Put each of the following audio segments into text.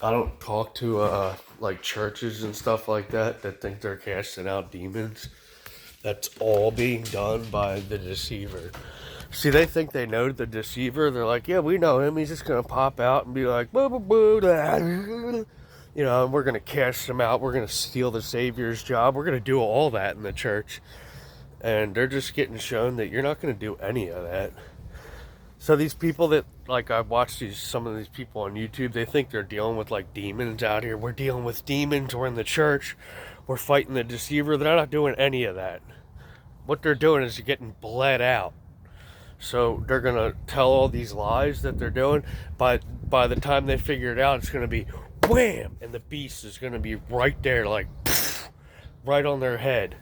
I don't talk to like churches and stuff like that think they're casting out demons. That's all being done by the deceiver. See, they think they know the deceiver. They're like, yeah, we know him. He's just gonna pop out and be like, boo boo boo, you know, and we're gonna cast him out. We're gonna steal the savior's job. We're gonna do all that in the church, and they're just getting shown that you're not gonna do any of that. So these people that, like, I've watched some of these people on YouTube, they think they're dealing with like demons out here. We're dealing with demons. We're in the church. We're fighting the deceiver. They're not doing any of that. What they're doing is getting bled out. So they're gonna tell all these lies that they're doing. By the time they figure it out, it's gonna be wham, and the beast is gonna be right there, like right on their head.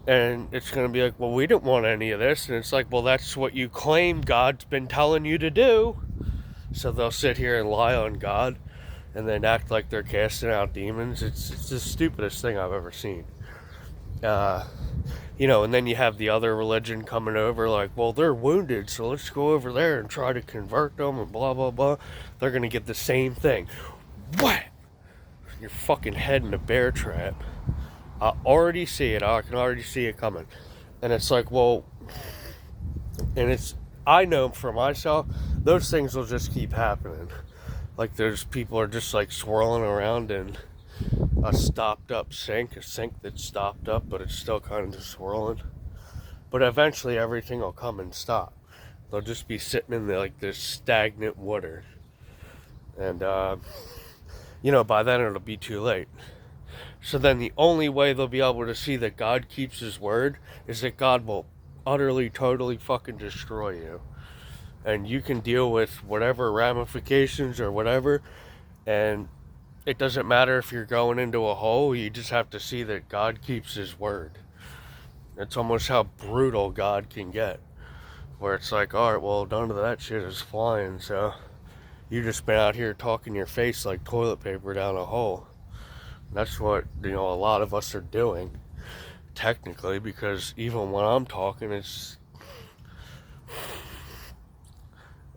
And it's going to be like, well, we didn't want any of this. And it's like, well, that's what you claim God's been telling you to do. So they'll sit here and lie on God and then act like they're casting out demons. It's the stupidest thing I've ever seen. You know, and then you have the other religion coming over like, well, they're wounded, so let's go over there and try to convert them and blah, blah, blah. They're going to get the same thing. What? Your fucking head in a bear trap. I already see it. I can already see it coming. And it's like, well, and it's, I know for myself, those things will just keep happening. Like there's people are just like swirling around in a stopped up sink, a sink that's stopped up, but it's still kind of just swirling. But eventually everything will come and stop. They'll just be sitting in like this stagnant water. And, you know, by then it'll be too late. So then the only way they'll be able to see that God keeps his word is that God will utterly, totally fucking destroy you. And you can deal with whatever ramifications or whatever. And it doesn't matter if you're going into a hole. You just have to see that God keeps his word. It's almost how brutal God can get. Where it's like, alright, well, none of that shit is flying. So you just been out here talking your face like toilet paper down a hole. That's what, you know, a lot of us are doing, technically, because even when I'm talking, it's,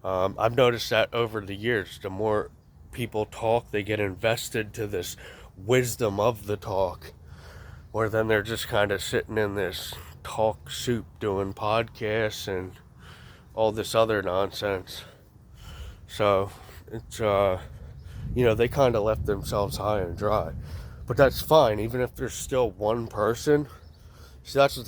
I've noticed that over the years, the more people talk, they get invested to this wisdom of the talk, where then they're just kind of sitting in this talk soup doing podcasts and all this other nonsense. So, it's, you know, they kind of left themselves high and dry. But that's fine, even if there's still one person. See, that's what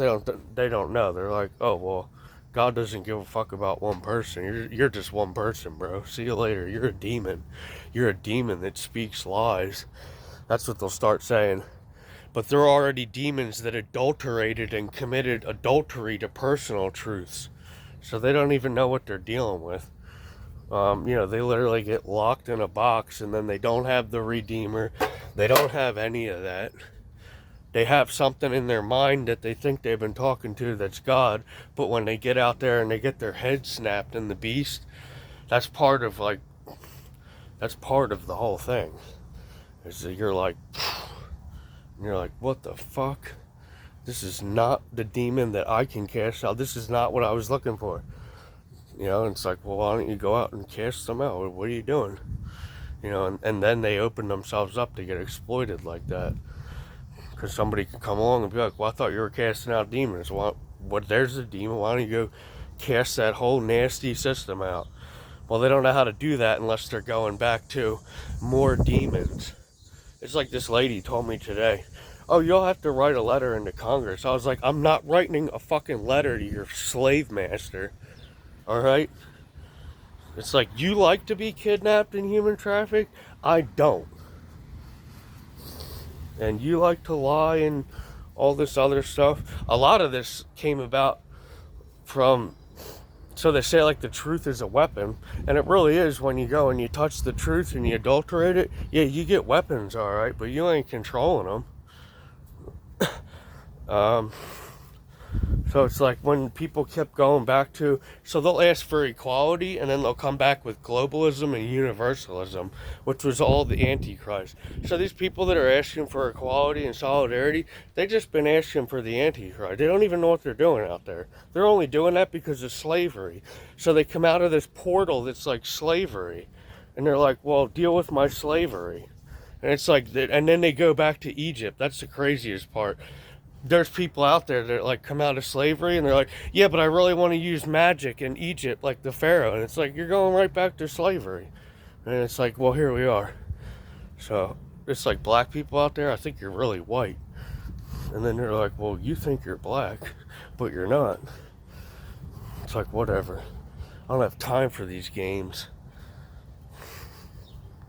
they don't know. They're like, oh, well, God doesn't give a fuck about one person. You're just one person, bro. See you later. You're a demon. You're a demon that speaks lies. That's what they'll start saying. But there are already demons that adulterated and committed adultery to personal truths. So they don't even know what they're dealing with. You know, they literally get locked in a box and then they don't have the Redeemer. They don't have any of that. They have something in their mind that they think they've been talking to that's God, but when they get out there and they get their head snapped in the beast, that's part of the whole thing. Is that you're like, what the fuck? This is not the demon that I can cast out. This is not what I was looking for. You know, and it's like, well, why don't you go out and cast them out? What are you doing? You know, and then they open themselves up to get exploited like that. Because somebody could come along and be like, well, I thought you were casting out demons. Well, there's a demon. Why don't you go cast that whole nasty system out? Well, they don't know how to do that unless they're going back to more demons. It's like this lady told me today, oh, you'll have to write a letter into Congress. I was like, I'm not writing a fucking letter to your slave master. Alright? It's like, you like to be kidnapped and human trafficked? I don't. And you like to lie and all this other stuff. A lot of this came about from, so they say like the truth is a weapon, and it really is. When you go and you touch the truth and you adulterate it, yeah, you get weapons, alright, but you ain't controlling them. So it's like when people kept going back to, so they'll ask for equality and then they'll come back with globalism and universalism, which was all the Antichrist. So these people that are asking for equality and solidarity, they just been asking for the Antichrist. They don't even know what they're doing out there. They're only doing that because of slavery. So they come out of this portal that's like slavery. And they're like, well, deal with my slavery. And it's like, and then they go back to Egypt. That's the craziest part. There's people out there that like come out of slavery and they're like, yeah, but I really want to use magic in Egypt like the Pharaoh. And it's like, you're going right back to slavery. And it's like, well, here we are. So it's like black people out there, I think you're really white. And then they're like, well, you think you're black, but you're not. It's like, whatever. I don't have time for these games.